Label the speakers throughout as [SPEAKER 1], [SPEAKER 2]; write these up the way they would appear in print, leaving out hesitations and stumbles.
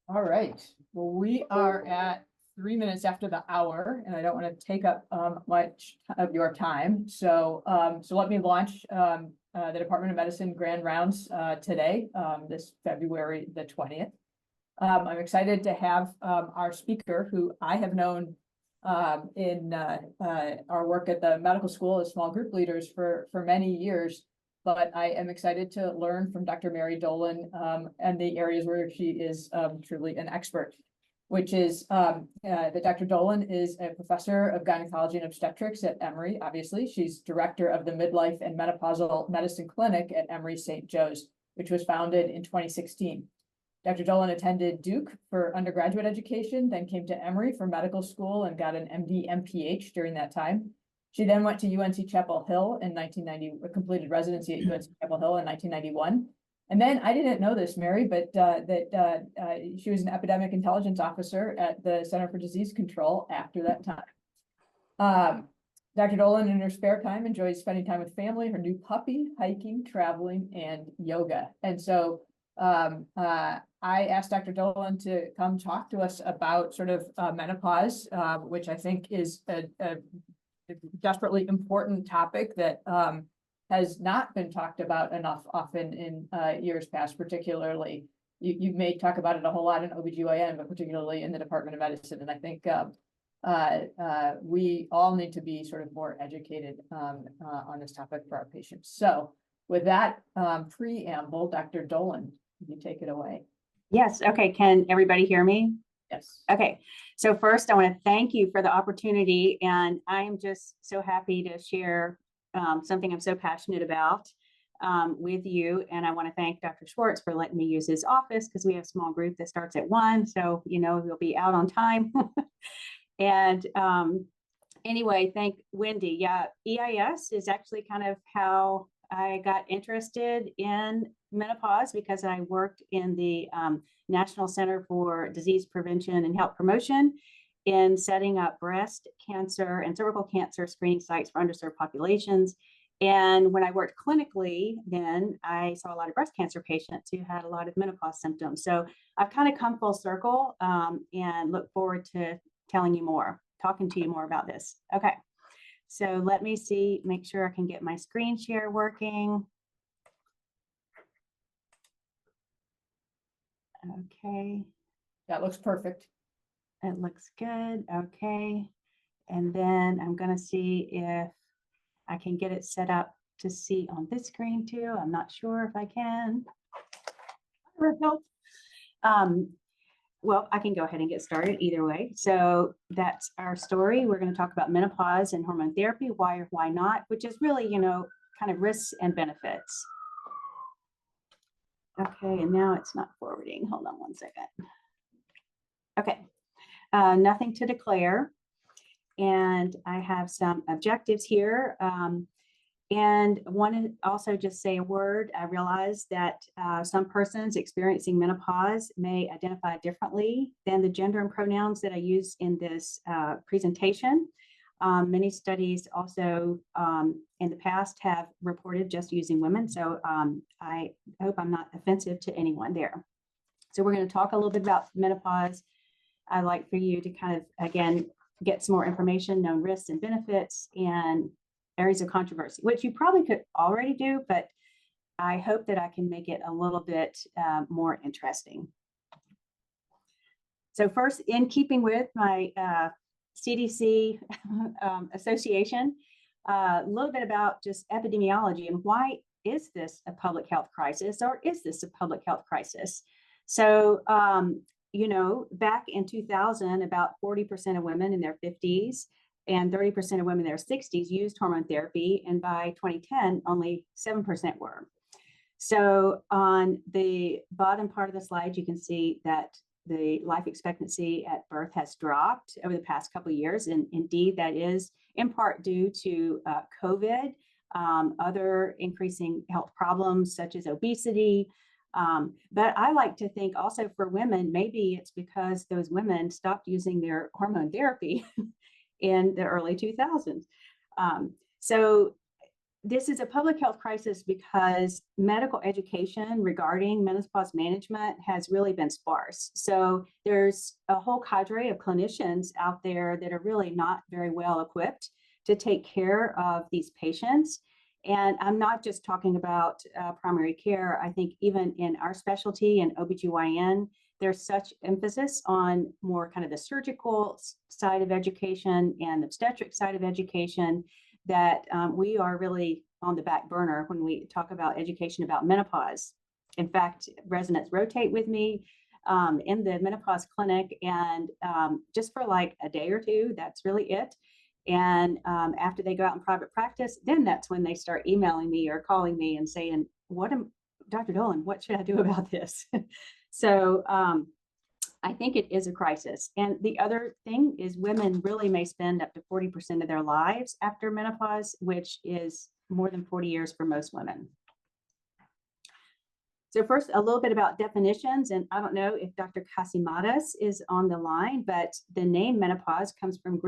[SPEAKER 1] All right. Well, we are at 3 minutes after the hour, and I don't want to take up much of your time. So let me launch the Department of Medicine Grand Rounds today, this February the 20th. I'm excited to have our speaker, who I have known in our work at the medical school as small group leaders for many years. But I am excited to learn from Dr. Mary Dolan and the areas where she is truly an expert, which is that Dr. Dolan is a professor of gynecology and obstetrics at Emory. Obviously, she's director of the Midlife and Menopausal Medicine Clinic at Emory St. Joe's, which was founded in 2016. Dr. Dolan attended Duke for undergraduate education, then came to Emory for medical school and got an MD, MPH during that time. She then went to UNC Chapel Hill in 1990, completed residency at UNC Chapel Hill in 1991. And then I didn't know this, Mary, but she was an epidemic intelligence officer at the Center for Disease Control after that time. Dr. Dolan, in her spare time, enjoys spending time with family, her new puppy, hiking, traveling, and yoga. And so I asked Dr. Dolan to come talk to us about sort of menopause, which I think is a desperately important topic that has not been talked about enough often in years past, particularly. You may talk about it a whole lot in OBGYN, but particularly in the Department of Medicine. And I think we all need to be sort of more educated on this topic for our patients. So with that preamble, Dr. Dolan, you take it away.
[SPEAKER 2] Yes. Okay. Can everybody hear me?
[SPEAKER 1] Yes.
[SPEAKER 2] Okay. So first, I want to thank you for the opportunity. And I'm just so happy to share something I'm so passionate about with you. And I want to thank Dr. Schwartz for letting me use his office because we have a small group that starts at 1. So, we'll be out on time. And anyway, thank Wendy. Yeah, EIS is actually kind of how I got interested in menopause because I worked in the National Center for Disease Prevention and Health Promotion in setting up breast cancer and cervical cancer screening sites for underserved populations. And when I worked clinically, then I saw a lot of breast cancer patients who had a lot of menopause symptoms. So I've kind of come full circle and look forward to talking to you more about this. Okay. So let me make sure I can get my screen share working. Okay.
[SPEAKER 1] That looks perfect.
[SPEAKER 2] It looks good. Okay. And then I'm going to see if I can get it set up to see on this screen too. I'm not sure if I can. Well, I can go ahead and get started either way. So that's our story. We're going to talk about menopause and hormone therapy, why or why not, which is really, kind of risks and benefits. Okay, and now it's not forwarding. Hold on one second. Okay, nothing to declare. And I have some objectives here. And want to also just say a word. I realize that some persons experiencing menopause may identify differently than the gender and pronouns that I use in this presentation. Many studies also in the past have reported just using women. So I hope I'm not offensive to anyone there. So we're going to talk a little bit about menopause. I'd like for you to kind of, again, get some more information, known risks and benefits, and areas of controversy, which you probably could already do, but I hope that I can make it a little bit more interesting. So first, in keeping with my CDC association, a little bit about just epidemiology and why is this a public health crisis, or is this a public health crisis? So, back in 2000, about 40% of women in their 50s and 30% of women in their 60s used hormone therapy. And by 2010, only 7% were. So on the bottom part of the slide, you can see that the life expectancy at birth has dropped over the past couple of years. And indeed, that is in part due to COVID, other increasing health problems such as obesity. But I like to think also for women, maybe it's because those women stopped using their hormone therapy in the early 2000s. So this is a public health crisis because medical education regarding menopause management has really been sparse. So there's a whole cadre of clinicians out there that are really not very well equipped to take care of these patients. And I'm not just talking about primary care. I think even in our specialty in OBGYN, there's such emphasis on more kind of the surgical side of education and obstetric side of education that we are really on the back burner when we talk about education about menopause. In fact, residents rotate with me in the menopause clinic, and just for like a day or two, that's really it. And after they go out in private practice, then that's when they start emailing me or calling me and saying, Dr. Dolan, what should I do about this? So I think it is a crisis. And the other thing is women really may spend up to 40% of their lives after menopause, which is more than 40 years for most women. So first, a little bit about definitions. And I don't know if Dr. Kasimatis is on the line, but the name menopause comes from the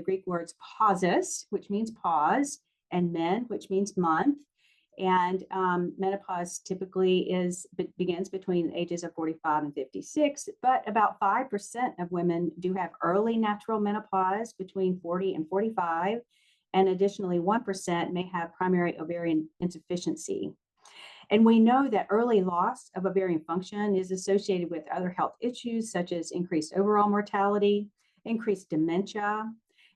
[SPEAKER 2] Greek words pauses, which means pause, and men, which means month. And menopause typically begins between the ages of 45 and 56, but about 5% of women do have early natural menopause between 40 and 45, and additionally 1% may have primary ovarian insufficiency. And we know that early loss of ovarian function is associated with other health issues such as increased overall mortality, increased dementia,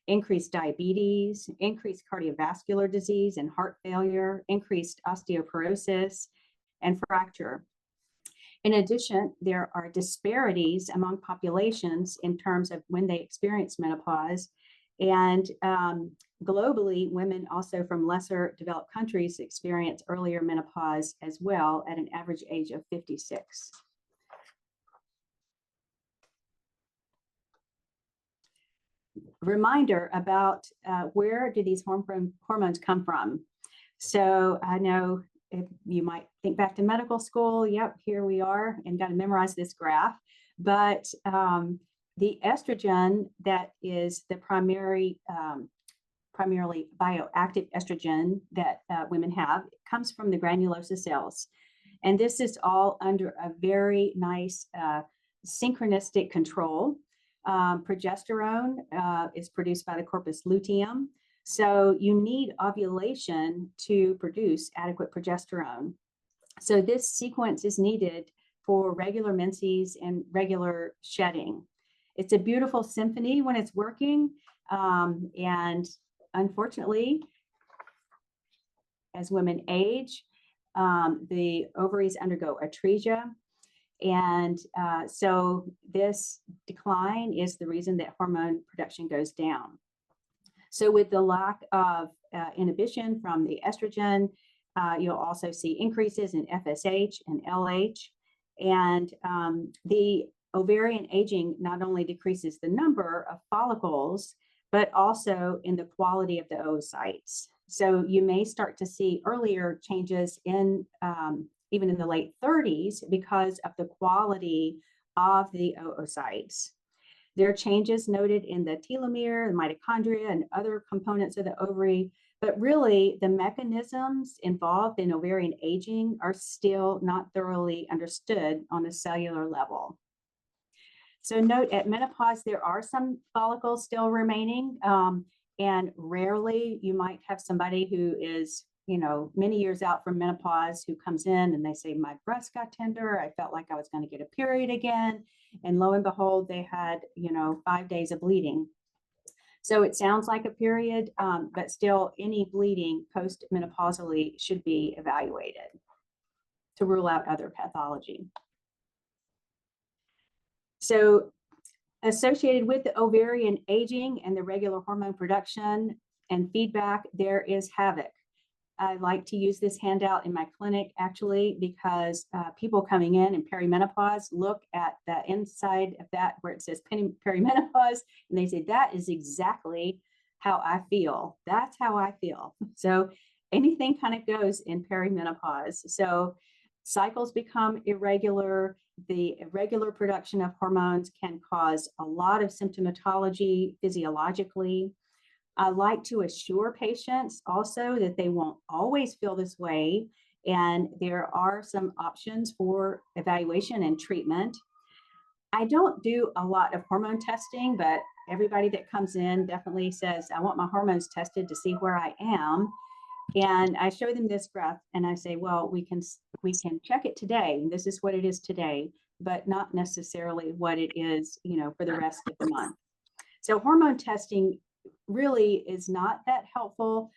[SPEAKER 2] increased diabetes, increased cardiovascular disease and heart failure, increased osteoporosis, and fracture. In addition, there are disparities among populations in terms of when they experience menopause. And globally, women also from lesser developed countries experience earlier menopause as well at an average age of 56. Reminder about where do these hormones come from. So I know if you might think back to medical school, yep, here we are, and got to memorize this graph. But the estrogen that is the primarily bioactive estrogen that women have comes from the granulosa cells. And this is all under a very nice synchronistic control. Progesterone is produced by the corpus luteum. So you need ovulation to produce adequate progesterone. So this sequence is needed for regular menses and regular shedding. It's a beautiful symphony when it's working. And unfortunately, as women age, the ovaries undergo atresia. And so this decline is the reason that hormone production goes down. So with the lack of inhibition from the estrogen, you'll also see increases in FSH and LH. And the ovarian aging not only decreases the number of follicles, but also in the quality of the oocytes. So you may start to see earlier changes in even in the late 30s because of the quality of the oocytes. There are changes noted in the telomere, the mitochondria, and other components of the ovary, but really the mechanisms involved in ovarian aging are still not thoroughly understood on a cellular level. So note at menopause, there are some follicles still remaining, and rarely you might have somebody who is many years out from menopause who comes in and they say, my breast got tender. I felt like I was going to get a period again. And lo and behold, they had, 5 days of bleeding. So it sounds like a period, but still any bleeding post-menopausally should be evaluated to rule out other pathology. So associated with the ovarian aging and the regular hormone production and feedback, there is havoc. I like to use this handout in my clinic actually because people coming in perimenopause look at the inside of that where it says perimenopause and they say, that is exactly how I feel. That's how I feel. So anything kind of goes in perimenopause. So cycles become irregular. The irregular production of hormones can cause a lot of symptomatology physiologically. I like to assure patients also that they won't always feel this way, and there are some options for evaluation and treatment. I don't do a lot of hormone testing, but everybody that comes in definitely says, I want my hormones tested to see where I am. And I show them this graph and I say, well, we can check it today. And this is what it is today, but not necessarily what it is, for the rest of the month. So hormone testing really is not that helpful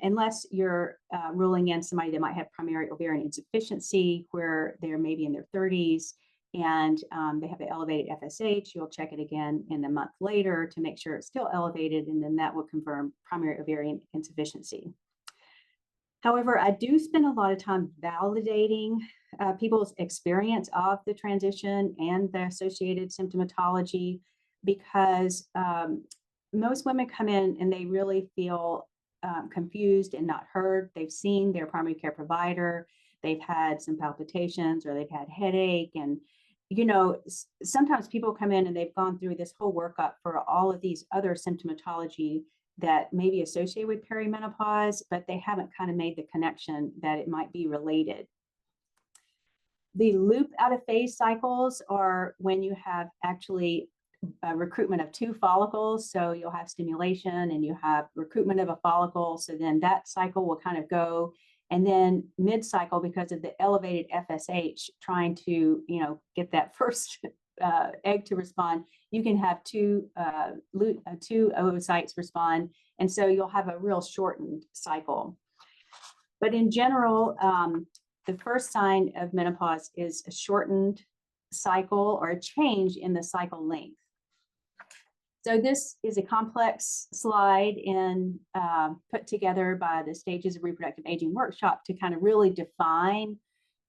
[SPEAKER 2] unless you're ruling in somebody that might have primary ovarian insufficiency, where they're maybe in their 30s and they have an elevated FSH. You'll check it again in a month later to make sure it's still elevated, and then that will confirm primary ovarian insufficiency. However, I do spend a lot of time validating people's experience of the transition and the associated symptomatology, because most women come in and they really feel confused and not heard. They've seen their primary care provider, they've had some palpitations or they've had headache. And, sometimes people come in and they've gone through this whole workup for all of these other symptomatology that may be associated with perimenopause, but they haven't kind of made the connection that it might be related. The loop out of phase cycles are when you have actually recruitment of 2 follicles. So you'll have stimulation and you have recruitment of a follicle. So then that cycle will kind of go. And then mid-cycle, because of the elevated FSH, trying to, get that first egg to respond, you can have 2 oocytes respond. And so you'll have a real shortened cycle. But in general, the first sign of menopause is a shortened cycle or a change in the cycle length. So this is a complex slide and put together by the Stages of Reproductive Aging workshop to kind of really define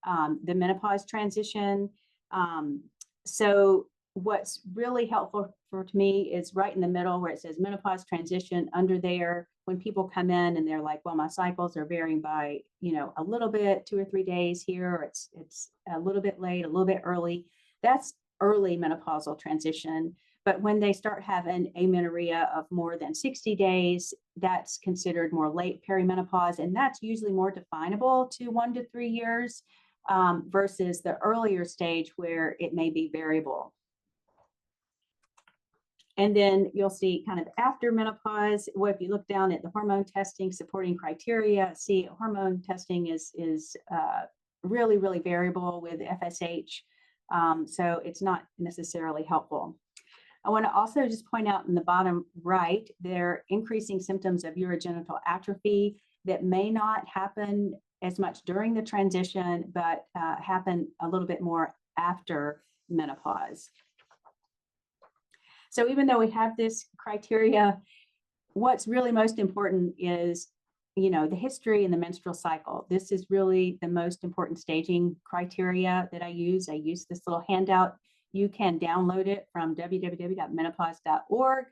[SPEAKER 2] the menopause transition. So what's really helpful to me is right in the middle where it says menopause transition. Under there, when people come in and they're like, well, my cycles are varying by, a little bit, 2 or 3 days here, or it's a little bit late, a little bit early. That's early menopausal transition. But when they start having amenorrhea of more than 60 days, that's considered more late perimenopause. And that's usually more definable to 1 to 3 years versus the earlier stage where it may be variable. And then you'll see kind of after menopause, well, if you look down at the hormone testing supporting criteria, see hormone testing is really, really variable with FSH. So it's not necessarily helpful. I want to also just point out in the bottom right, they're increasing symptoms of urogenital atrophy that may not happen as much during the transition, but happen a little bit more after menopause. So even though we have this criteria, what's really most important is, the history and the menstrual cycle. This is really the most important staging criteria that I use. I use this little handout. You can download it from www.menopause.org.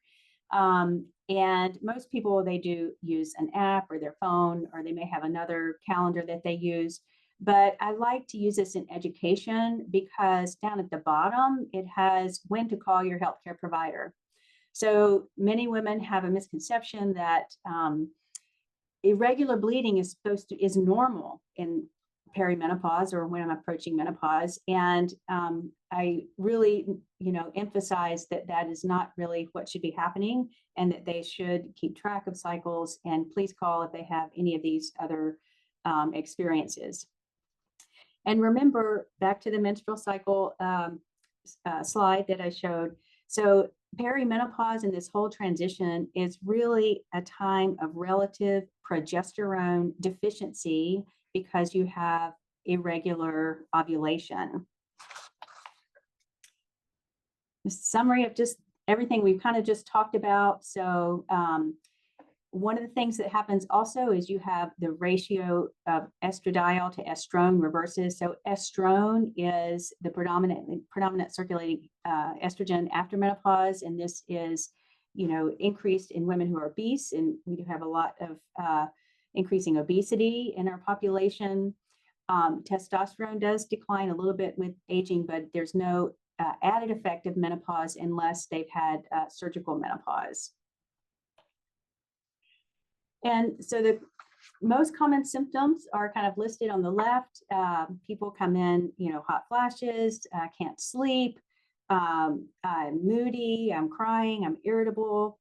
[SPEAKER 2] And most people, they do use an app or their phone, or they may have another calendar that they use. But I like to use this in education because down at the bottom, it has when to call your healthcare provider. So many women have a misconception that irregular bleeding is normal in perimenopause or when I'm approaching menopause. And I really, emphasize that that is not really what should be happening, and that they should keep track of cycles and please call if they have any of these other experiences. And remember, back to the menstrual cycle slide that I showed. So perimenopause and this whole transition is really a time of relative progesterone deficiency because you have irregular ovulation. The summary of just everything we've kind of just talked about. So one of the things that happens also is you have the ratio of estradiol to estrone reverses. So estrone is the predominant circulating estrogen after menopause, and this is, increased in women who are obese, and we do have a lot of increasing obesity in our population. Testosterone does decline a little bit with aging, but there's no added effect of menopause unless they've had surgical menopause. And so the most common symptoms are kind of listed on the left. People come in, hot flashes, can't sleep, I'm moody, I'm crying, I'm irritable.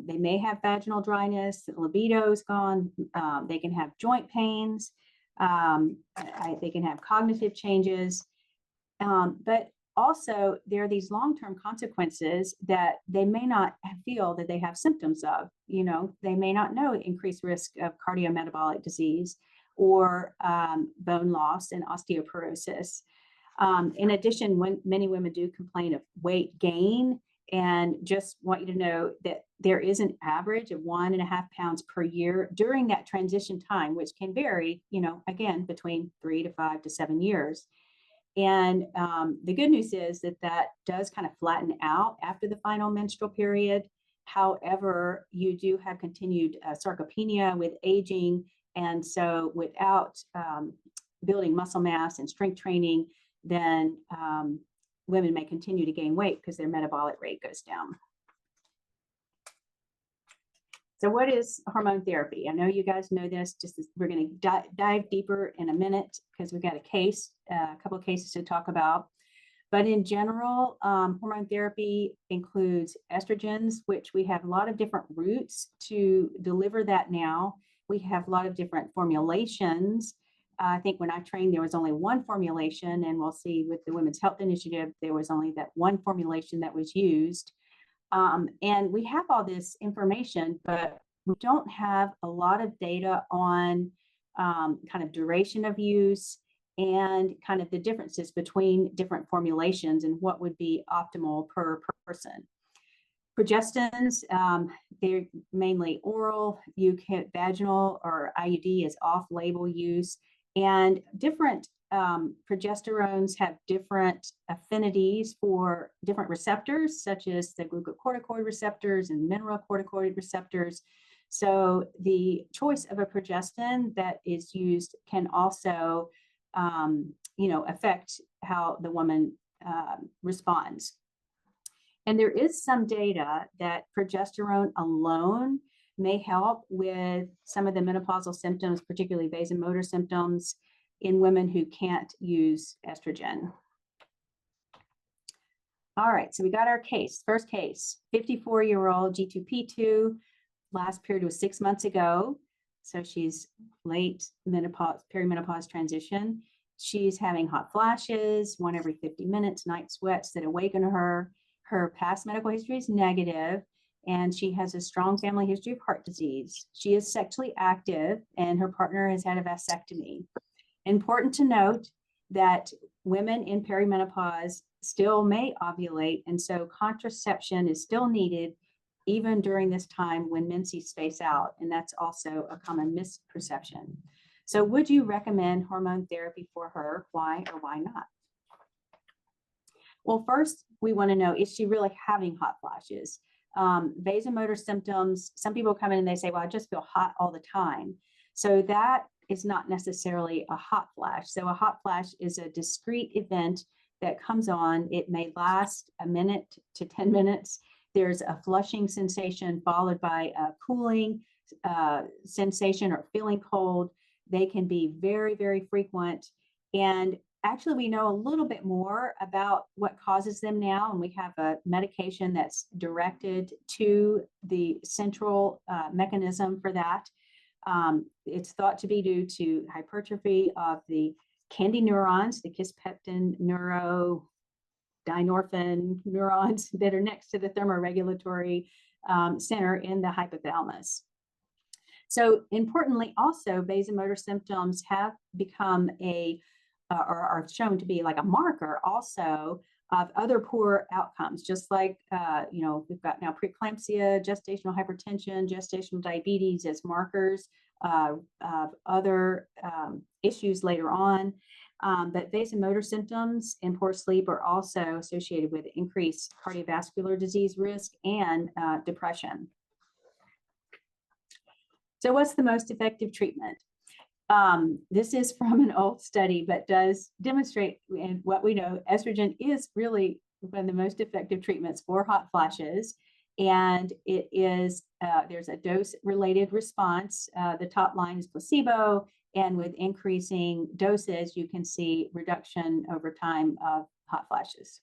[SPEAKER 2] They may have vaginal dryness, libido's gone. They can have joint pains. They can have cognitive changes. But also, there are these long-term consequences that they may not feel that they have symptoms of. They may not know increased risk of cardiometabolic disease or bone loss and osteoporosis. In addition, many women do complain of weight gain, and just want you to know that there is an average of 1.5 pounds per year during that transition time, which can vary, again, between 3 to 5 to 7 years. And the good news is that does kind of flatten out after the final menstrual period. However, you do have continued sarcopenia with aging. And so without building muscle mass and strength training, then women may continue to gain weight because their metabolic rate goes down. So what is hormone therapy? I know you guys know this, we're going to dive deeper in a minute because we've got a couple of cases to talk about. But in general, hormone therapy includes estrogens, which we have a lot of different routes to deliver that now. We have a lot of different formulations. I think when I trained, there was only one formulation, and we'll see with the Women's Health Initiative, there was only that one formulation that was used. And we have all this information, but we don't have a lot of data on kind of duration of use and kind of the differences between different formulations and what would be optimal per person. Progestins, they're mainly oral. You can vaginal or IUD is off-label use, and different progesterones have different affinities for different receptors, such as the glucocorticoid receptors and mineralocorticoid receptors. So the choice of a progestin that is used can also, affect how the woman responds. And there is some data that progesterone alone may help with some of the menopausal symptoms, particularly vasomotor symptoms, in women who can't use estrogen. All right, so we got our case. First case, 54-year-old G2P2. Last period was 6 months ago. So she's late menopause, perimenopause transition. She's having hot flashes, 1 every 50 minutes, night sweats that awaken her. Her past medical history is negative, and she has a strong family history of heart disease. She is sexually active, and her partner has had a vasectomy. Important to note that women in perimenopause still may ovulate, and so contraception is still needed even during this time when menses space out, and that's also a common misperception. So would you recommend hormone therapy for her? Why or why not? Well, first, we want to know, is she really having hot flashes? Vasomotor symptoms, some people come in and they say, well, I just feel hot all the time. So that is not necessarily a hot flash. So a hot flash is a discrete event that comes on. It may last a minute to 10 minutes. There's a flushing sensation followed by a cooling sensation or feeling cold. They can be very, very frequent. And actually, we know a little bit more about what causes them now, and we have a medication that's directed to the central mechanism for that. It's thought to be due to hypertrophy of the KNDy neurons, the kisspeptin neurodynorphin neurons that are next to the thermoregulatory center in the hypothalamus. So importantly, also, vasomotor symptoms have become or are shown to be like a marker also of other poor outcomes, just like, we've got now preeclampsia, gestational hypertension, gestational diabetes as markers of other issues later on. But vasomotor symptoms and poor sleep are also associated with increased cardiovascular disease risk and depression. So what's the most effective treatment? This is from an old study, but does demonstrate, and what we know, estrogen is really one of the most effective treatments for hot flashes. And it is, there's a dose-related response. The top line is placebo, and with increasing doses, you can see reduction over time of hot flashes.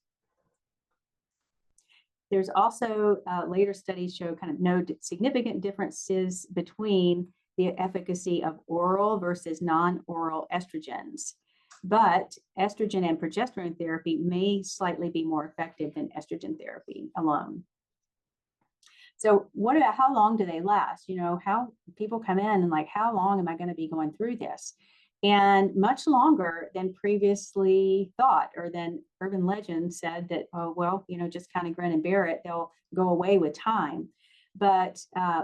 [SPEAKER 2] There's also later studies show kind of no significant differences between the efficacy of oral versus non-oral estrogens. But estrogen and progesterone therapy may slightly be more effective than estrogen therapy alone. So what about how long do they last? You know, how people come in and like, how long am I going to be going through this? And much longer than previously thought, or than urban legend said that, oh, well, you know, just kind of grin and bear it. They'll go away with time. But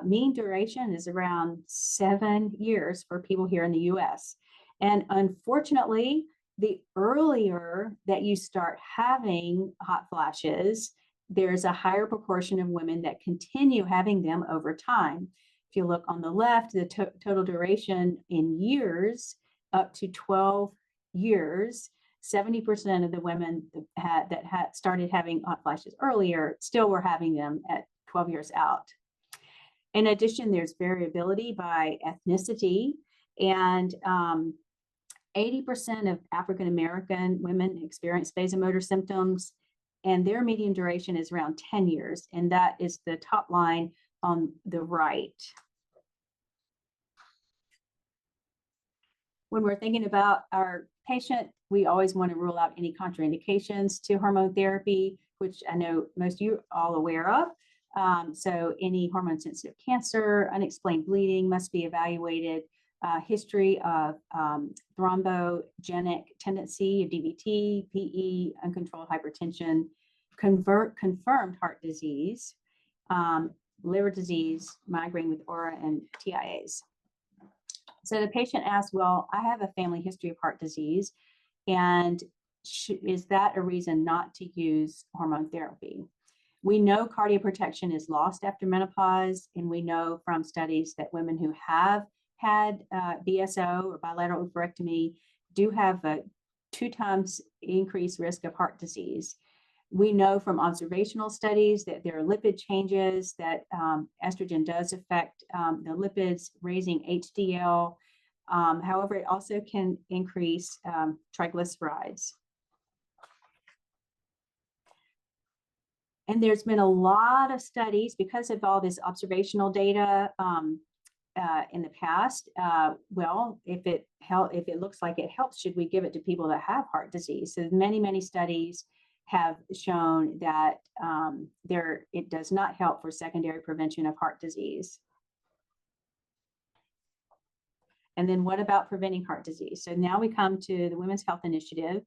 [SPEAKER 2] mean duration is around 7 years for people here in the US. And unfortunately, the earlier that you start having hot flashes, there's a higher proportion of women that continue having them over time. If you look on the left, the total duration in years, up to 12 years, 70% of the women that had started having hot flashes earlier still were having them at 12 years out. In addition, there's variability by ethnicity, and 80% of African American women experience vasomotor symptoms, and their median duration is around 10 years, and that is the top line on the right. When we're thinking about our patient, we always want to rule out any contraindications to hormone therapy, which I know most of you are all aware of. So any hormone-sensitive cancer, unexplained bleeding must be evaluated. History of thrombogenic tendency, DVT, PE, uncontrolled hypertension, confirmed heart disease, liver disease, migraine with aura, and TIAs. So the patient asks, well, I have a family history of heart disease, and is that a reason not to use hormone therapy? We know cardioprotection is lost after menopause, and we know from studies that women who have had BSO or bilateral oophorectomy do have a 2 times increased risk of heart disease. We know from observational studies that there are lipid changes, that estrogen does affect the lipids, raising HDL. However, it also can increase triglycerides. And there's been a lot of studies because of all this observational data in the past. Well, if it looks like it helps, should we give it to people that have heart disease? So many studies have shown that it does not help for secondary prevention of heart disease. And then what about preventing heart disease? So now we come to the Women's Health Initiative,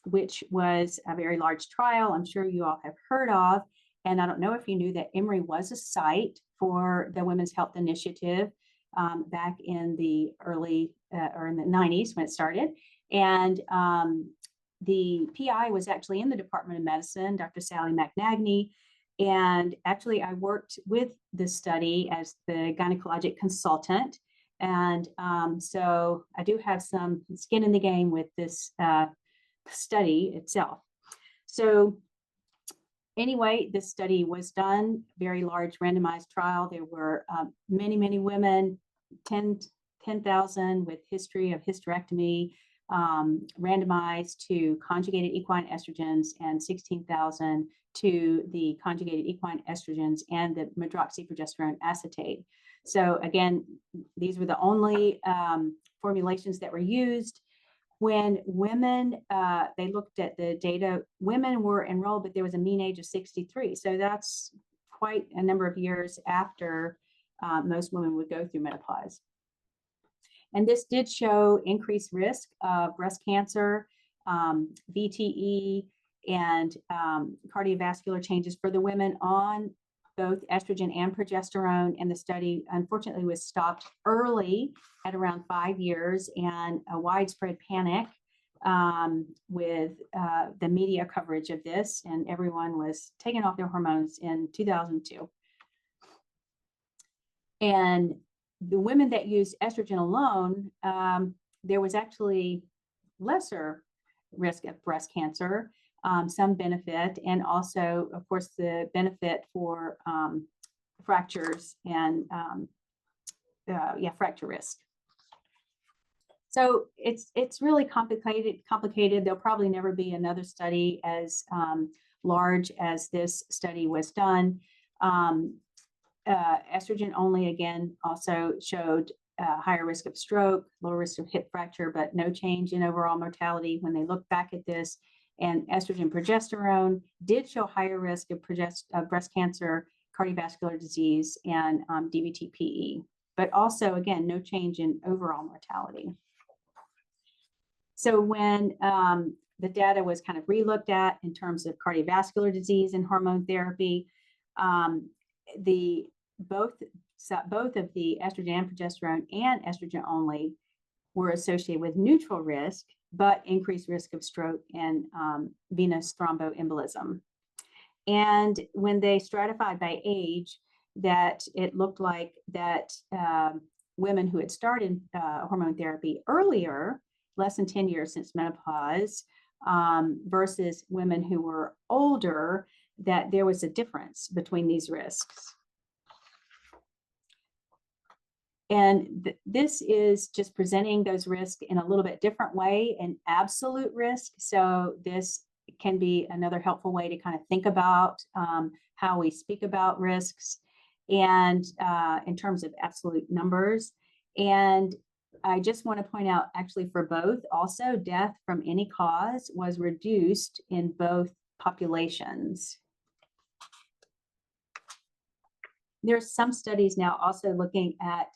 [SPEAKER 2] which was a very large trial I'm sure you all have heard of. And I don't know if you knew that Emory was a site for the Women's Health Initiative back in the early or in the 90s when it started. And the PI was actually in the Department of Medicine, Dr. Sally McNagny. And actually, I worked with this study as the gynecologic consultant. And so I do have some skin in the game with this study itself. So anyway, this study was done, very large randomized trial. There were many women, 10,000 with history of hysterectomy, randomized to conjugated equine estrogens, and 16,000 to the conjugated equine estrogens and the medroxyprogesterone acetate. So again, these were the only formulations that were used. When women, they looked at the data, women were enrolled, but there was a mean age of 63. So that's quite a number of years after most women would go through menopause. And this did show increased risk of breast cancer, VTE, and cardiovascular changes for the women on both estrogen and progesterone. And the study, unfortunately, was stopped early at around 5 years, and a widespread panic with the media coverage of this, and everyone was taking off their hormones in 2002. And the women that used estrogen alone, there was actually lesser risk of breast cancer. some benefit, and also, of course, the benefit for fractures and fracture risk. So it's really complicated. There'll probably never be another study as large as this study was done. Estrogen only, again, also showed higher risk of stroke, lower risk of hip fracture, but no change in overall mortality when they look back at this. And estrogen progesterone did show higher risk of breast cancer, cardiovascular disease, and DVT-PE, but also, again, no change in overall mortality. So when the data was kind of re-looked at in terms of cardiovascular disease and hormone therapy, both of the estrogen and progesterone and estrogen only were associated with neutral risk, but increased risk of stroke and venous thromboembolism. And when they stratified by age, that it looked like that women who had started hormone therapy earlier, less than 10 years since menopause, versus women who were older, that there was a difference between these risks. And this is just presenting those risks in a little bit different way, an absolute risk. So this can be another helpful way to kind of think about how we speak about risks and in terms of absolute numbers. And I just want to point out, actually, for both, also death from any cause was reduced in both populations. There's some studies now also looking at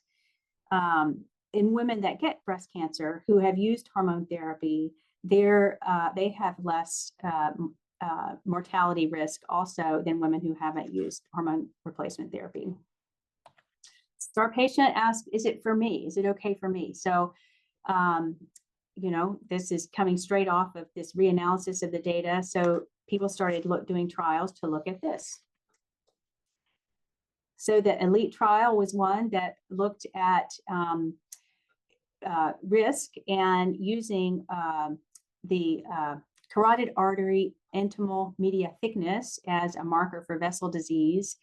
[SPEAKER 2] in women that get breast cancer who have used hormone therapy, they have less mortality risk also than women who haven't used hormone replacement therapy. So our patient asked, is it for me? Is it okay for me? So, you know, this is coming straight off of this reanalysis of the data. So people started doing trials to look at this. So the ELITE trial was one that looked at risk and using the carotid artery intimal media thickness as a marker for vessel disease.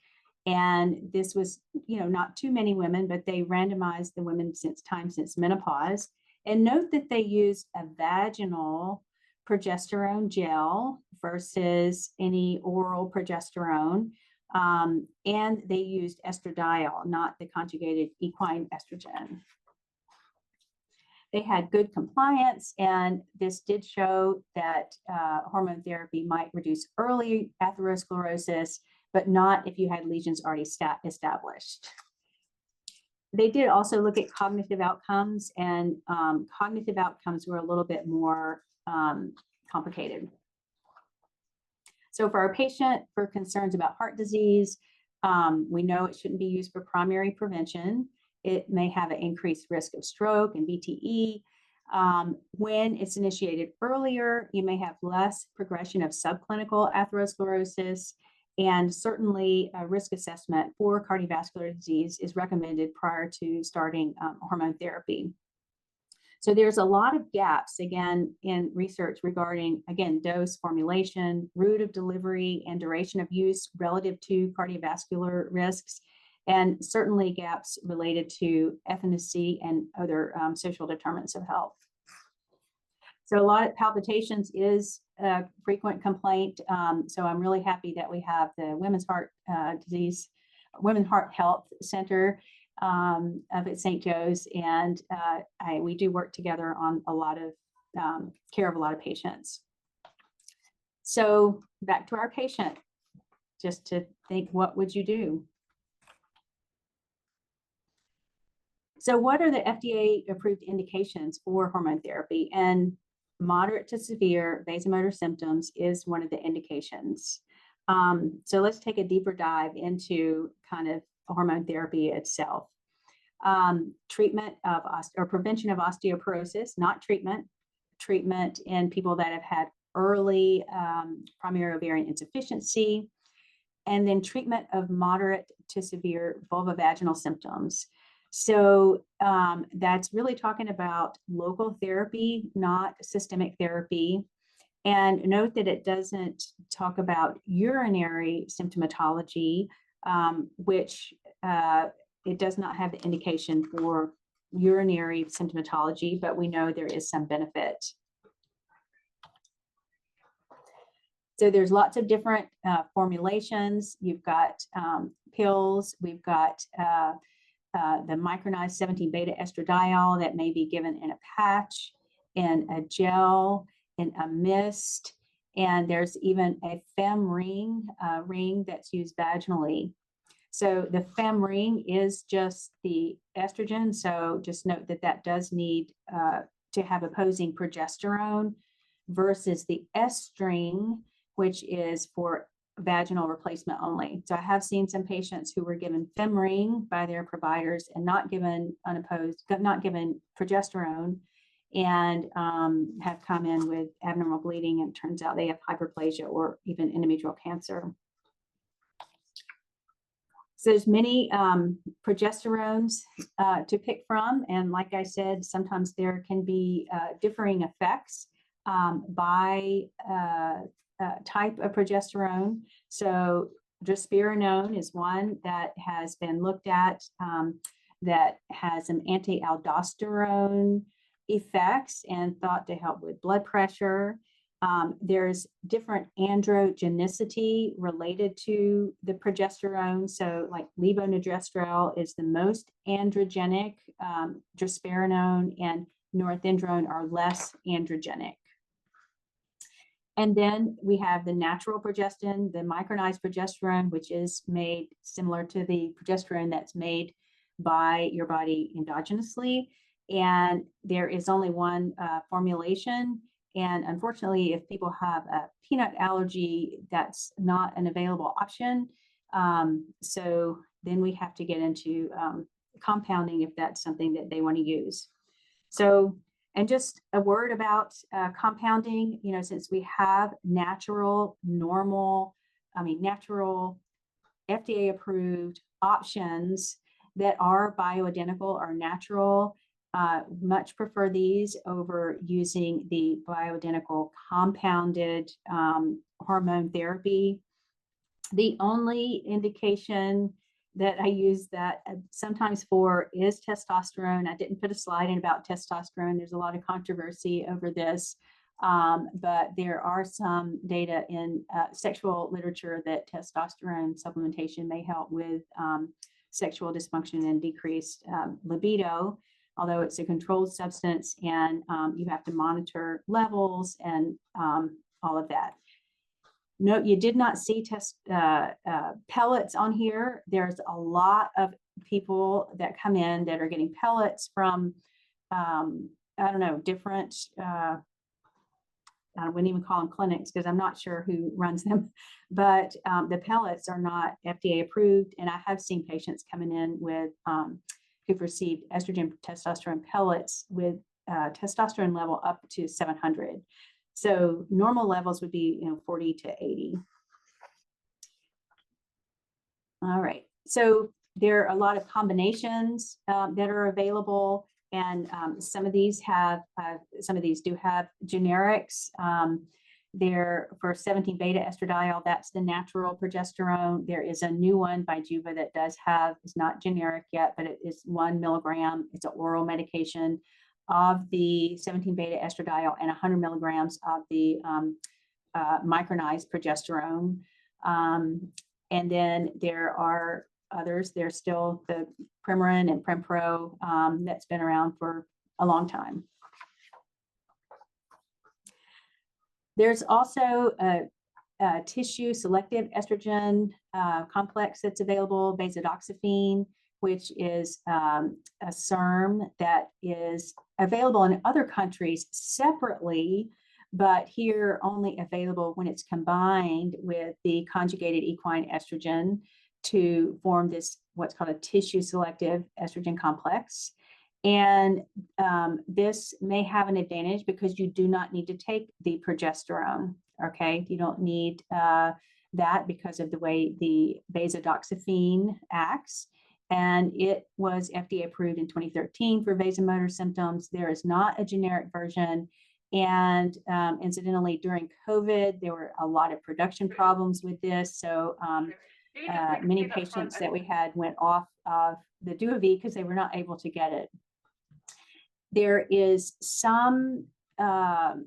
[SPEAKER 2] And this was, you know, not too many women, but they randomized the women since menopause. And note that they used a vaginal progesterone gel versus any oral progesterone. And they used estradiol, not the conjugated equine estrogen. They had good compliance, and this did show that hormone therapy might reduce early atherosclerosis, but not if you had lesions already established. They did also look at cognitive outcomes, and cognitive outcomes were a little bit more complicated. So for our patient, for concerns about heart disease, we know it shouldn't be used for primary prevention. It may have an increased risk of stroke and VTE. When it's initiated earlier, you may have less progression of subclinical atherosclerosis, and certainly a risk assessment for cardiovascular disease is recommended prior to starting hormone therapy. So there's a lot of gaps, again, in research regarding, again, dose, formulation, route of delivery, and duration of use relative to cardiovascular risks, and certainly gaps related to ethnicity and other social determinants of health. So a lot of palpitations is a frequent complaint. So I'm really happy that we have the Women's Heart Health Center up at St. Joe's, and we do work together on a lot of care of a lot of patients. So back to our patient, just to think, what would you do? So what are the FDA approved indications for hormone therapy? And moderate to severe vasomotor symptoms is one of the indications. So let's take a deeper dive into kind of hormone therapy itself. Treatment of or prevention of osteoporosis, not treatment in people that have had early primary ovarian insufficiency, and then treatment of moderate to severe vulvovaginal symptoms. So that's really talking about local therapy, not systemic therapy. And note that it doesn't talk about urinary symptomatology, which it does not have the indication for urinary symptomatology, but we know there is some benefit. So there's lots of different formulations. You've got pills. We've got the micronized 17-beta estradiol that may be given in a patch, in a gel, in a mist, and there's even a fem ring that's used vaginally. So the fem ring is just the estrogen. So just note that that does need to have opposing progesterone versus the S-string, which is for vaginal replacement only. So I have seen some patients who were given fem ring by their providers and not given progesterone, and have come in with abnormal bleeding, and turns out they have hyperplasia or even endometrial cancer. So there's many progesterones to pick from, and like I said, sometimes there can be differing effects by type of progesterone. So drospirenone is one that has been looked at that has some anti-aldosterone effects and thought to help with blood pressure. There's different androgenicity related to the progesterone. So like levonorgestrel is the most androgenic, drospirenone and norethindrone are less androgenic. And then we have the natural progestin, the micronized progesterone, which is made similar to the progesterone that's made by your body endogenously. And there is only one formulation. And unfortunately, if people have a peanut allergy, that's not an available option. So then we have to get into compounding if that's something that they want to use. So, and just a word about compounding, you know, since we have natural FDA approved options that are bioidentical or natural, much prefer these over using the bioidentical compounded hormone therapy. The only indication that I use that sometimes for is testosterone. I didn't put a slide in about testosterone. There's a lot of controversy over this, but there are some data in sexual literature that testosterone supplementation may help with sexual dysfunction and decreased libido, although it's a controlled substance and you have to monitor levels and all of that. Note, you did not see pellets on here. There's a lot of people that come in that are getting pellets from, I don't know, different, I wouldn't even call them clinics because I'm not sure who runs them, but the pellets are not FDA approved. And I have seen patients coming in with, who've received estrogen testosterone pellets with testosterone level up to 700. So normal levels would be, 40 to 80. All right. So there are a lot of combinations that are available, and some of these do have generics. There for 17-beta estradiol, that's the natural progesterone. There is a new one by Juva that does have, it's not generic yet, but it is 1 milligram. It's an oral medication of the 17-beta estradiol and 100 milligrams of the micronized progesterone. And then there are others. There's still the Premarin and Prempro that's been around for a long time. There's also a tissue selective estrogen complex that's available, basodoxifene, which is a SERM that is available in other countries separately, but here only available when it's combined with the conjugated equine estrogen to form this, what's called a tissue selective estrogen complex. And this may have an advantage because you do not need to take the progesterone, okay? You don't need that because of the way the basodoxifene acts. And it was FDA approved in 2013 for vasomotor symptoms. There is not a generic version. And incidentally, during COVID, there were a lot of production problems with this. So many patients that we had went off of the DuoV because they were not able to get it. There is some data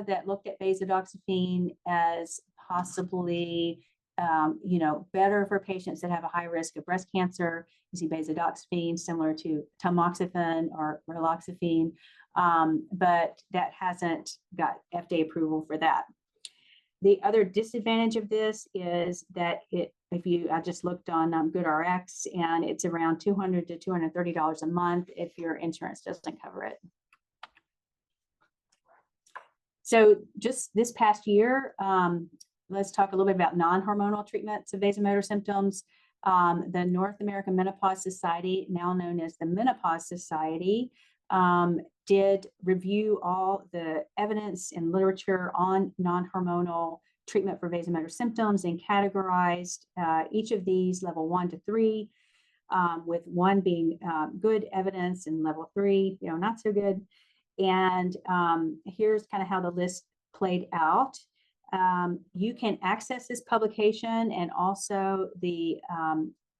[SPEAKER 2] that looked at beta-doxyphene as possibly, better for patients that have a high risk of breast cancer. You see beta-doxyphene similar to tamoxifen or raloxifene, but that hasn't got FDA approval for that. The other disadvantage of this is that I just looked on GoodRx, and it's around $200 to $230 a month if your insurance doesn't cover it. So just this past year, let's talk a little bit about non-hormonal treatments of vasomotor symptoms. The North American Menopause Society, now known as the Menopause Society, did review all the evidence and literature on non-hormonal treatment for vasomotor symptoms and categorized each of these level 1 to 3, with 1 being good evidence and level 3, not so good. And here's kind of how the list played out. You can access this publication and also the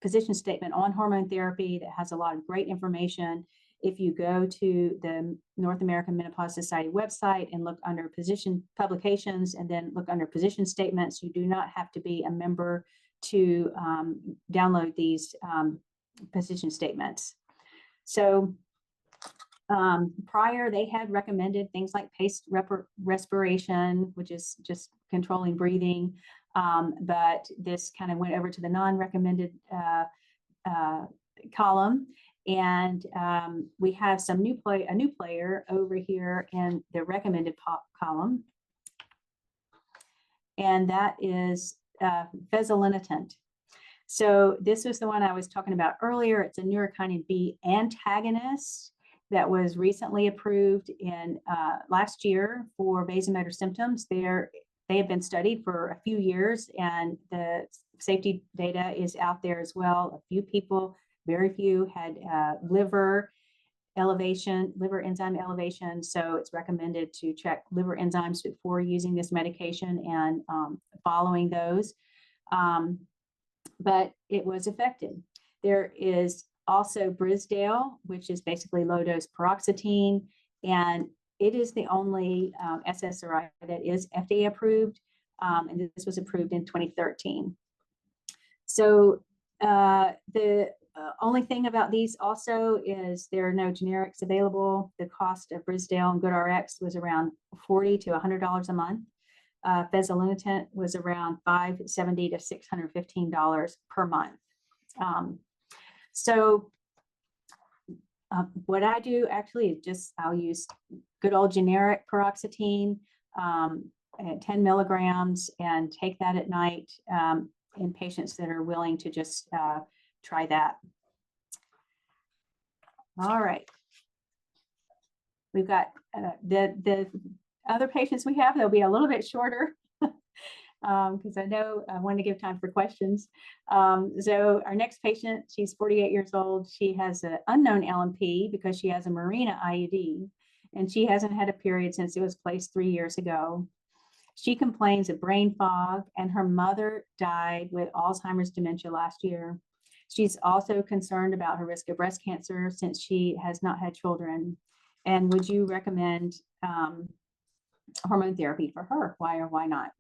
[SPEAKER 2] position statement on hormone therapy that has a lot of great information. If you go to the North American Menopause Society website and look under position publications and then look under position statements, you do not have to be a member to download these position statements. So prior, they had recommended things like paced respiration, which is just controlling breathing. But this kind of went over to the non-recommended column. And we have a new player over here in the recommended column. And that is fezolinetant. So this was the one I was talking about earlier. It's a neurokinin B antagonist that was recently approved in last year for vasomotor symptoms. They have been studied for a few years, and the safety data is out there as well. A few people, very few, had liver enzyme elevation. So it's recommended to check liver enzymes before using this medication and following those. But it was effective. There is also Brisdale, which is basically low-dose paroxetine, and it is the only SSRI that is FDA approved, and this was approved in 2013. So the only thing about these also is there are no generics available. The cost of Brisdale and GoodRx was around $40 to $100 a month. Fezolinetant was around $570 to $615 per month. So what I do actually is I'll use good old generic paroxetine at 10 milligrams and take that at night in patients that are willing to just try that. All right. We've got the other patients we have, they'll be a little bit shorter because I know I want to give time for questions. So our next patient, she's 48 years old. She has an unknown LMP because she has a Mirena IUD, and she hasn't had a period since it was placed 3 years ago. She complains of brain fog, and her mother died with Alzheimer's dementia last year. She's also concerned about her risk of breast cancer since she has not had children. And would you recommend hormone therapy for her? Why or why not?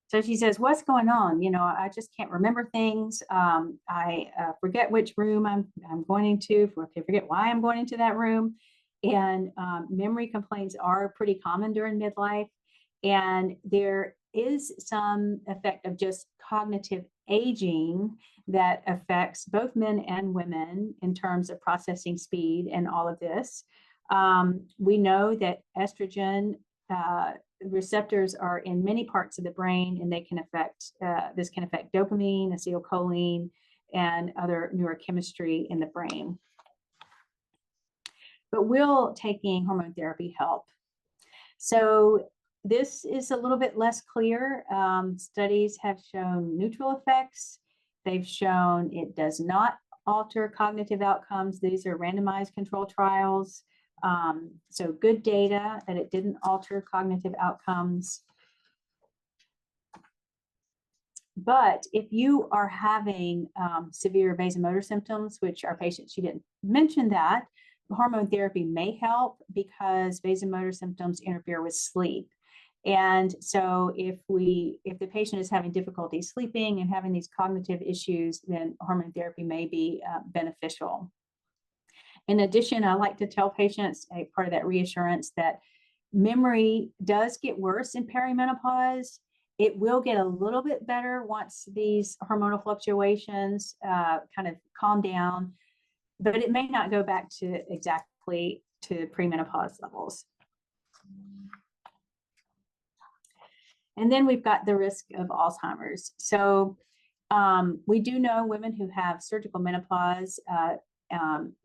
[SPEAKER 2] So she says, what's going on? I just can't remember things. I forget which room I'm going into, forget why I'm going into that room. And memory complaints are pretty common during midlife. And there is some effect of just cognitive aging that affects both men and women in terms of processing speed and all of this. We know that estrogen receptors are in many parts of the brain, and they can affect, this can affect dopamine, acetylcholine, and other neurochemistry in the brain. But will taking hormone therapy help? So this is a little bit less clear. Studies have shown neutral effects. They've shown it does not alter cognitive outcomes. These are randomized control trials. So good data that it didn't alter cognitive outcomes. But if you are having severe vasomotor symptoms, which are patients, you didn't mention that, hormone therapy may help because vasomotor symptoms interfere with sleep. And so if the patient is having difficulty sleeping and having these cognitive issues, then hormone therapy may be beneficial. In addition, I like to tell patients, a part of that reassurance, that memory does get worse in perimenopause. It will get a little bit better once these hormonal fluctuations kind of calm down, but it may not go back to exactly to premenopause levels. And then we've got the risk of Alzheimer's. So we do know women who have surgical menopause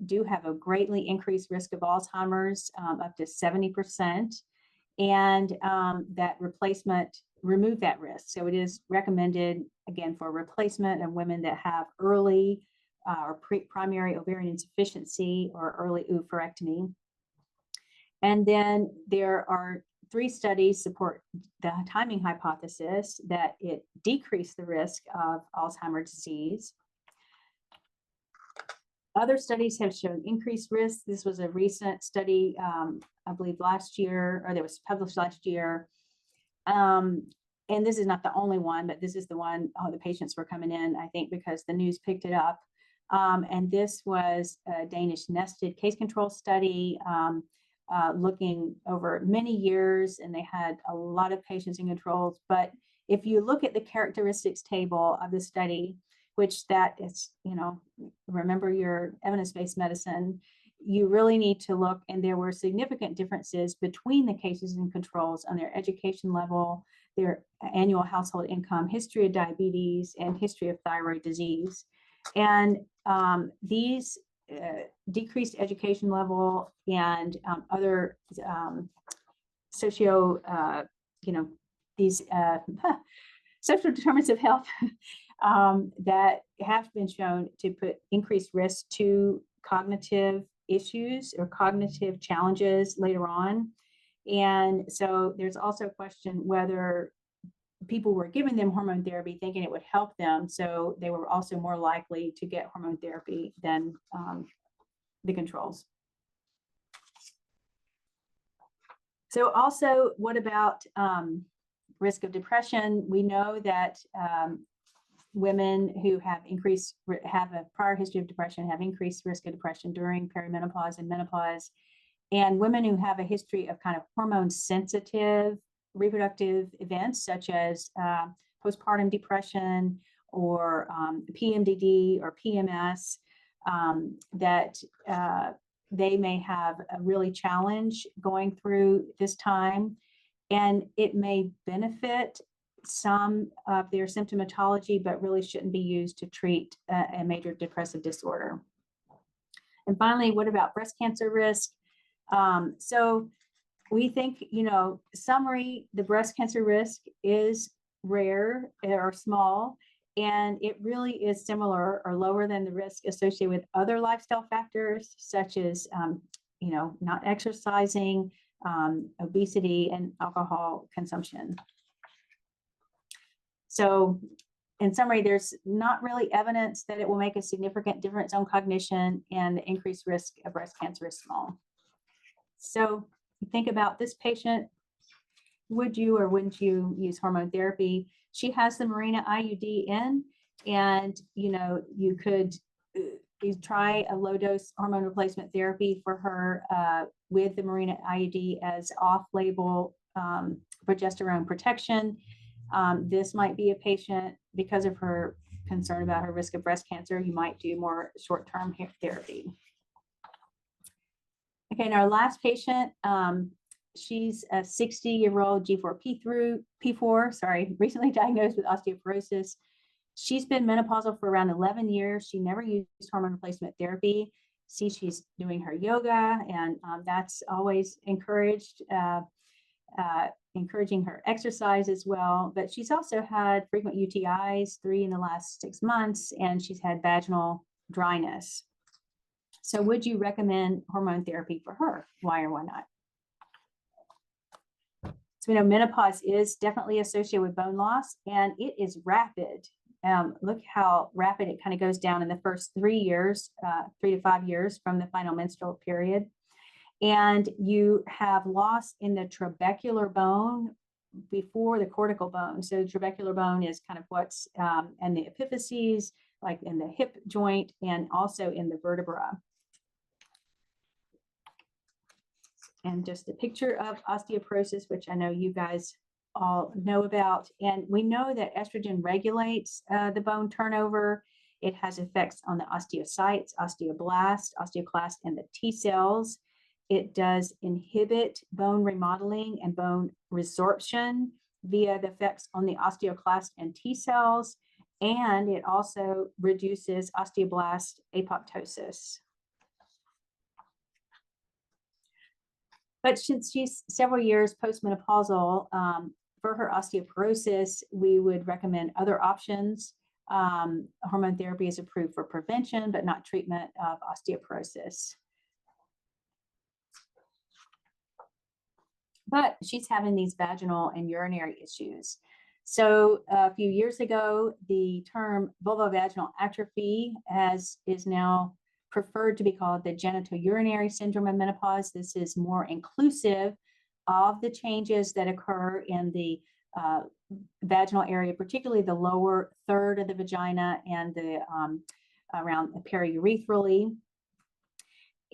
[SPEAKER 2] do have a greatly increased risk of Alzheimer's, up to 70%. And that replacement remove that risk. So it is recommended, again, for replacement of women that have early or primary ovarian insufficiency or early oophorectomy. And then there are 3 studies support the timing hypothesis that it decreased the risk of Alzheimer's disease. Other studies have shown increased risk. This was a recent study, I believe last year, or that was published last year. And this is not the only one, but this is the one, the patients were coming in, I think, because the news picked it up. And this was a Danish nested case control study looking over many years, and they had a lot of patients and controls. But if you look at the characteristics table of the study, which that is, remember your evidence-based medicine, you really need to look, and there were significant differences between the cases and controls on their education level, their annual household income, history of diabetes, and history of thyroid disease. And these decreased education level and other these social determinants of health that have been shown to put increased risk to cognitive issues or cognitive challenges later on. And so there's also a question whether people were giving them hormone therapy thinking it would help them, so they were also more likely to get hormone therapy than the controls. So also, what about risk of depression? We know that women who have a prior history of depression have increased risk of depression during perimenopause and menopause. And women who have a history of kind of hormone sensitive reproductive events, such as postpartum depression or PMDD or PMS, that they may have a really challenge going through this time. And it may benefit some of their symptomatology, but really shouldn't be used to treat a major depressive disorder. And finally, what about breast cancer risk? So we think, summary, the breast cancer risk is rare or small, and it really is similar or lower than the risk associated with other lifestyle factors, such as, not exercising, obesity, and alcohol consumption. So in summary, there's not really evidence that it will make a significant difference on cognition, and the increased risk of breast cancer is small. So think about this patient. Would you or wouldn't you use hormone therapy? She has the Mirena IUD in, and you could try a low dose hormone replacement therapy for her with the Mirena IUD as off-label progesterone protection. This might be a patient, because of her concern about her risk of breast cancer, you might do more short-term therapy. Okay, and our last patient, she's a 60-year-old G4P4, recently diagnosed with osteoporosis. She's been menopausal for around 11 years. She never used hormone replacement therapy. See, she's doing her yoga, and that's always encouraged, encouraging her exercise as well. But she's also had frequent UTIs, 3 in the last 6 months, and she's had vaginal dryness. So would you recommend hormone therapy for her? Why or why not? So we know menopause is definitely associated with bone loss, and it is rapid. Look how rapid it kind of goes down in the first 3 years, 3 to 5 years from the final menstrual period. And you have loss in the trabecular bone before the cortical bone. So the trabecular bone is kind of what's and the epiphyses, like in the hip joint and also in the vertebra. And just a picture of osteoporosis, which I know you guys all know about. And we know that estrogen regulates the bone turnover. It has effects on the osteocytes, osteoblasts, osteoclasts, and the T cells. It does inhibit bone remodeling and bone resorption via the effects on the osteoclast and T cells. And it also reduces osteoblast apoptosis. But since she's several years postmenopausal, for her osteoporosis, we would recommend other options. Hormone therapy is approved for prevention, but not treatment of osteoporosis. But she's having these vaginal and urinary issues. So a few years ago, the term vulvovaginal atrophy is now preferred to be called the genitourinary syndrome of menopause. This is more inclusive of the changes that occur in the vaginal area, particularly the lower third of the vagina and the around the periurethral.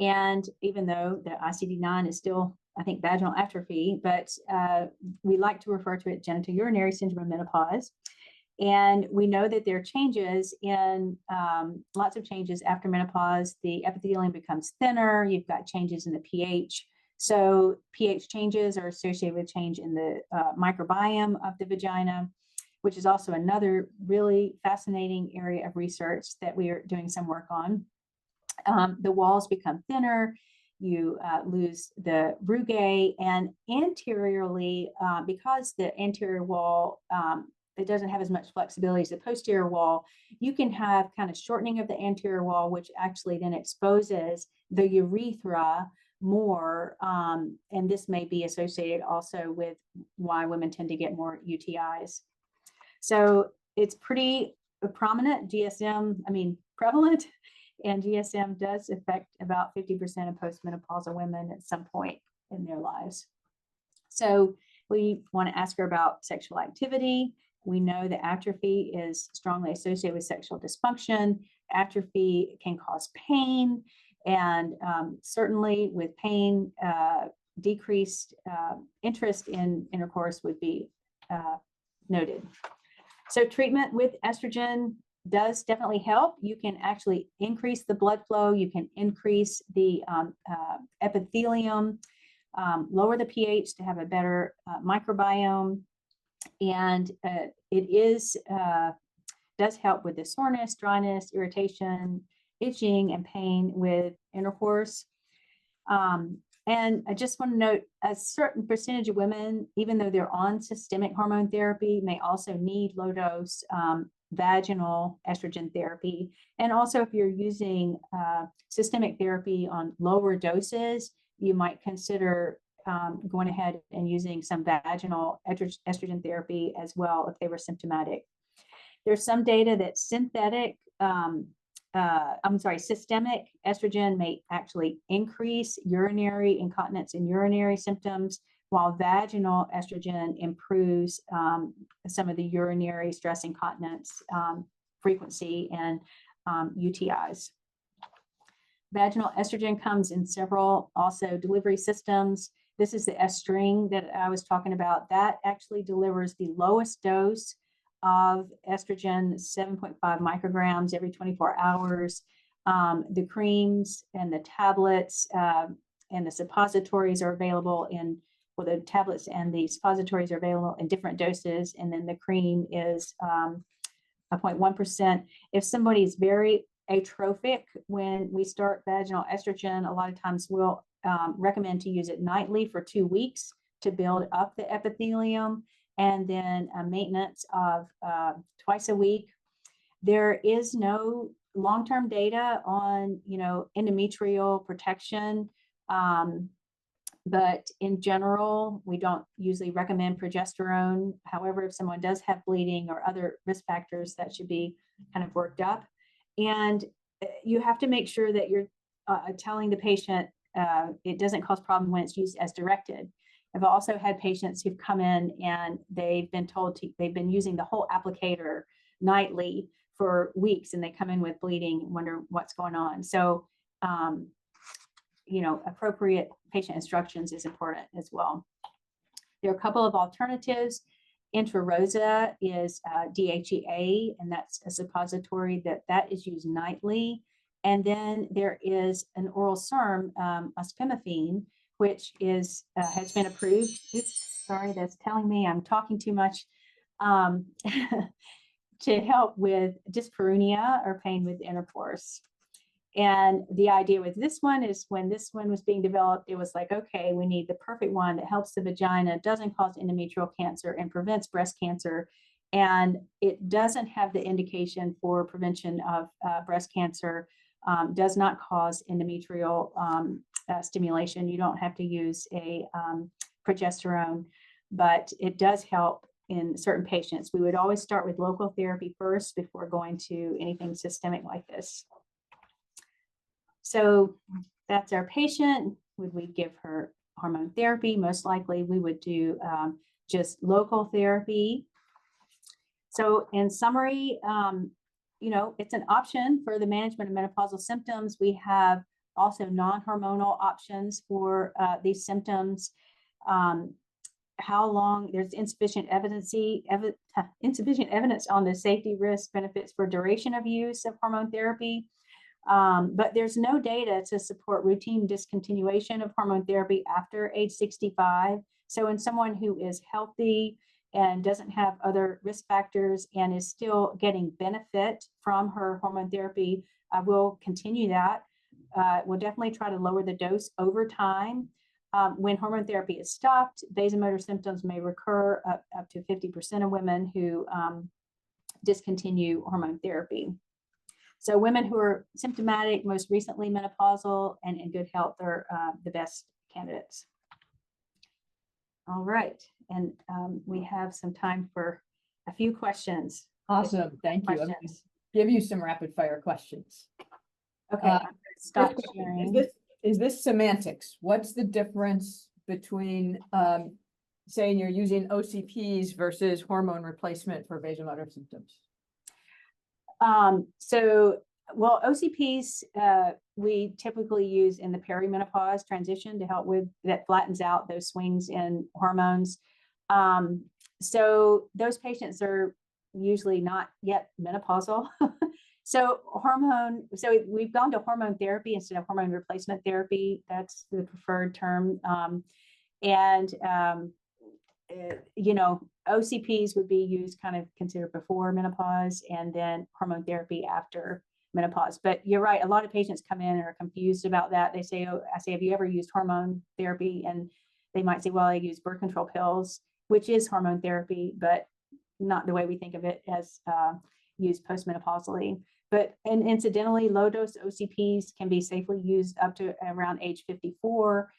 [SPEAKER 2] And even though the ICD-9 is still, I think, vaginal atrophy, but we like to refer to it genitourinary syndrome of menopause. And we know that there are changes in lots of changes after menopause. The epithelium becomes thinner. You've got changes in the pH. So pH changes are associated with change in the microbiome of the vagina, which is also another really fascinating area of research that we are doing some work on. The walls become thinner. You lose the rugae, and anteriorly, because the anterior wall it doesn't have as much flexibility as the posterior wall, you can have kind of shortening of the anterior wall, which actually then exposes the urethra more. And this may be associated also with why women tend to get more UTIs. So it's pretty prominent, prevalent, and GSM does affect about 50% of postmenopausal women at some point in their lives. So we want to ask her about sexual activity. We know that atrophy is strongly associated with sexual dysfunction. Atrophy can cause pain, and certainly with pain, decreased interest in intercourse would be noted. So treatment with estrogen does definitely help. You can actually increase the blood flow. You can increase the epithelium, lower the pH to have a better microbiome. And it does help with the soreness, dryness, irritation, itching, and pain with intercourse. And I just want to note a certain percentage of women, even though they're on systemic hormone therapy, may also need low dose vaginal estrogen therapy. And also, if you're using systemic therapy on lower doses, you might consider going ahead and using some vaginal estrogen therapy as well if they were symptomatic. There's some data that systemic estrogen may actually increase urinary incontinence and urinary symptoms, while vaginal estrogen improves some of the urinary stress incontinence frequency and UTIs. Vaginal estrogen comes in several also delivery systems. This is the S string that I was talking about. That actually delivers the lowest dose of estrogen, 7.5 micrograms every 24 hours. The creams and the tablets and the suppositories are available in, well, the tablets and the suppositories are available in different doses. And then the cream is 0.1%. If somebody is very atrophic, when we start vaginal estrogen, a lot of times we'll recommend to use it nightly for 2 weeks to build up the epithelium, and then a maintenance of twice a week. There is no long-term data on, endometrial protection. But in general, we don't usually recommend progesterone. However, if someone does have bleeding or other risk factors, that should be kind of worked up. And you have to make sure that you're telling the patient it doesn't cause problem when it's used as directed. I've also had patients who've come in and they've been told they've been using the whole applicator nightly for weeks, and they come in with bleeding and wonder what's going on. So, appropriate patient instructions is important as well. There are a couple of alternatives. Intrarosa is DHEA, and that's a suppository that is used nightly. And then there is an oral SERM, ospemifene, which is has been approved. Oops, sorry, that's telling me I'm talking too much. To help with dyspareunia or pain with intercourse. And the idea with this one is when this one was being developed, it was like, okay, we need the perfect one that helps the vagina, doesn't cause endometrial cancer, and prevents breast cancer. And it doesn't have the indication for prevention of breast cancer, does not cause endometrial stimulation. You don't have to use a progesterone, but it does help in certain patients. We would always start with local therapy first before going to anything systemic like this. So that's our patient. Would we give her hormone therapy? Most likely we would do just local therapy. So in summary, it's an option for the management of menopausal symptoms. We have also non-hormonal options for these symptoms. How long, there's insufficient evidence on the safety, risk, benefits for duration of use of hormone therapy. But there's no data to support routine discontinuation of hormone therapy after age 65. So in someone who is healthy and doesn't have other risk factors and is still getting benefit from her hormone therapy, we'll continue that. We'll definitely try to lower the dose over time. When hormone therapy is stopped, vasomotor symptoms may recur up to 50% of women who discontinue hormone therapy. So women who are symptomatic, most recently menopausal, and in good health are the best candidates. All right, and we have some time for a few questions.
[SPEAKER 1] Awesome, thank you. I'm going to give you some rapid fire questions.
[SPEAKER 2] Okay, I'm gonna stop sharing.
[SPEAKER 1] Is this semantics? What's the difference between saying you're using OCPs versus hormone replacement for vasomotor symptoms?
[SPEAKER 2] Well, OCPs we typically use in the perimenopause transition to help with that, flattens out those swings in hormones. So those patients are usually not yet menopausal. So we've gone to hormone therapy instead of hormone replacement therapy. That's the preferred term. OCPs would be used kind of considered before menopause, and then hormone therapy after menopause. But you're right, a lot of patients come in and are confused about that. They say, I say, have you ever used hormone therapy? And they might say, well, I use birth control pills, which is hormone therapy, but not the way we think of it as used postmenopausally. And incidentally, low dose OCPs can be safely used up to around age 54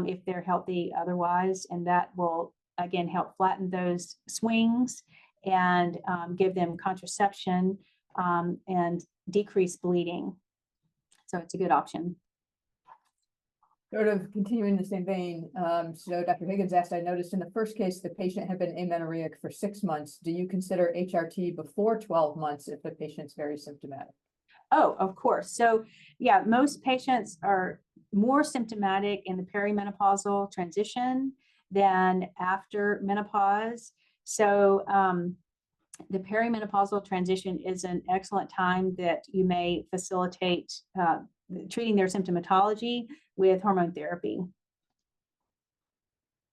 [SPEAKER 2] if they're healthy otherwise, and that will again help flatten those swings and give them contraception and decrease bleeding. So it's a good option.
[SPEAKER 1] Sort of continuing the same vein, so Dr. Higgins asked, I noticed in the first case, the patient had been amenorrheic for 6 months. Do you consider HRT before 12 months if the patient's very symptomatic?
[SPEAKER 2] Oh, of course. So yeah, most patients are more symptomatic in the perimenopausal transition than after menopause. So the perimenopausal transition is an excellent time that you may facilitate treating their symptomatology with hormone therapy.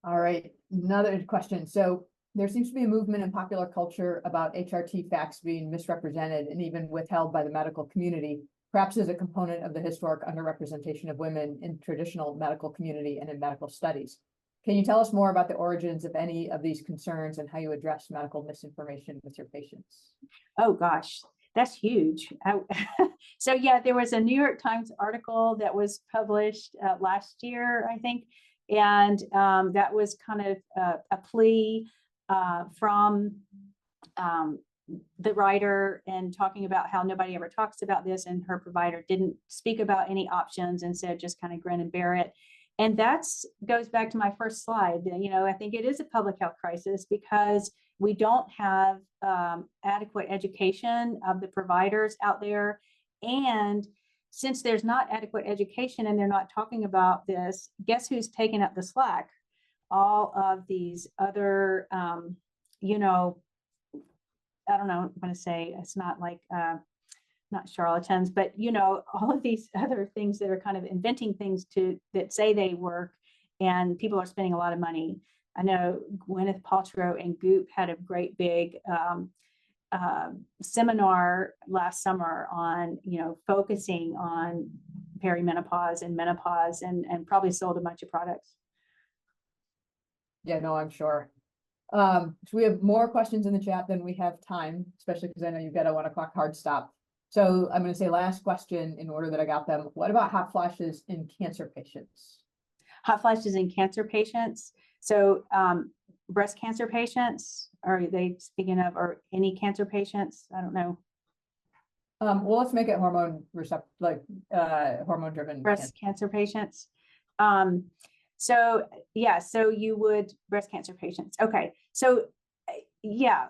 [SPEAKER 1] All right, another question. So there seems to be a movement in popular culture about HRT facts being misrepresented and even withheld by the medical community, perhaps as a component of the historic underrepresentation of women in traditional medical community and in medical studies. Can you tell us more about the origins of any of these concerns and how you address medical misinformation with your patients?
[SPEAKER 2] Oh gosh, That's huge. So yeah, there was a New York Times article that was published last year, I think, and that was kind of a plea from the writer, and talking about how nobody ever talks about this, and her provider didn't speak about any options and said just kind of grin and bear it. And that's goes back to my first slide. You know, I think it is a public health crisis because we don't have adequate education of the providers out there. And since there's not adequate education and they're not talking about this, guess who's taking up the slack? All of these other, you know, I don't know, I'm going to say it's not like, not charlatans, but you know, all of these other things that are kind of inventing things that say they work, and people are spending a lot of money. I know Gwyneth Paltrow and Goop had a great big seminar last summer on, you know, focusing on perimenopause and menopause, and probably sold a bunch of products.
[SPEAKER 1] Yeah, no, I'm sure. So we have more questions in the chat than we have time, especially because I know you've got a 1 o'clock hard stop. So I'm going to say last question in order that I got them. What about hot flashes in cancer patients?
[SPEAKER 2] Hot flashes in cancer patients. So breast cancer patients, are they speaking of, or any cancer patients? I don't know.
[SPEAKER 1] Well, let's make it hormone receptor, like hormone driven
[SPEAKER 2] Breast cancer patients. So yeah, so you would breast cancer patients. Okay. So yeah,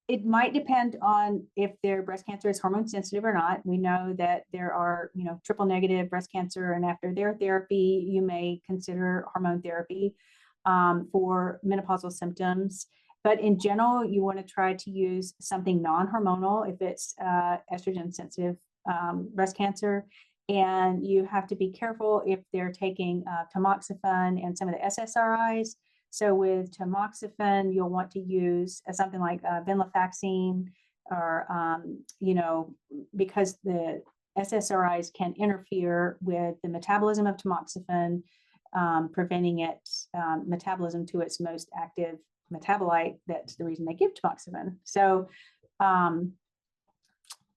[SPEAKER 2] it might depend on if their breast cancer is hormone sensitive or not. We know that there are, you know, triple negative breast cancer, and after their therapy, you may consider hormone therapy for menopausal symptoms. But in general, you want to try to use something non-hormonal if it's estrogen sensitive breast cancer. And you have to be careful if they're taking tamoxifen and some of the SSRIs. So with tamoxifen, you'll want to use something like venlafaxine, or, you know, because the SSRIs can interfere with the metabolism of tamoxifen, preventing its metabolism to its most active metabolite. That's the reason they give tamoxifen. So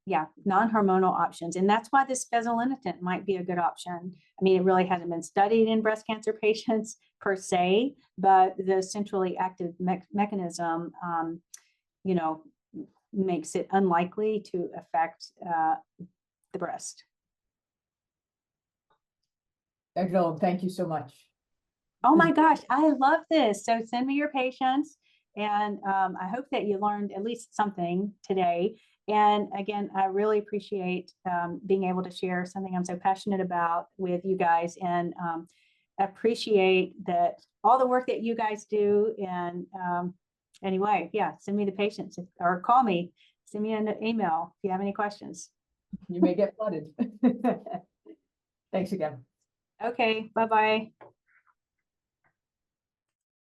[SPEAKER 2] yeah, non-hormonal options. And that's why this fezolinetant might be a good option. I mean, it really hasn't been studied in breast cancer patients per se, but the centrally active mechanism, you know, makes it unlikely to affect the breast.
[SPEAKER 1] Excellent. Thank you so much.
[SPEAKER 2] Oh my gosh, I love this. So send me your patients, and I hope that you learned at least something today. And again, I really appreciate being able to share something I'm so passionate about with you guys, and appreciate that all the work that you guys do. And anyway, yeah, send me the patients, or call me, send me an email if you have any questions.
[SPEAKER 1] You may get flooded. Thanks again.
[SPEAKER 2] Okay, bye-bye.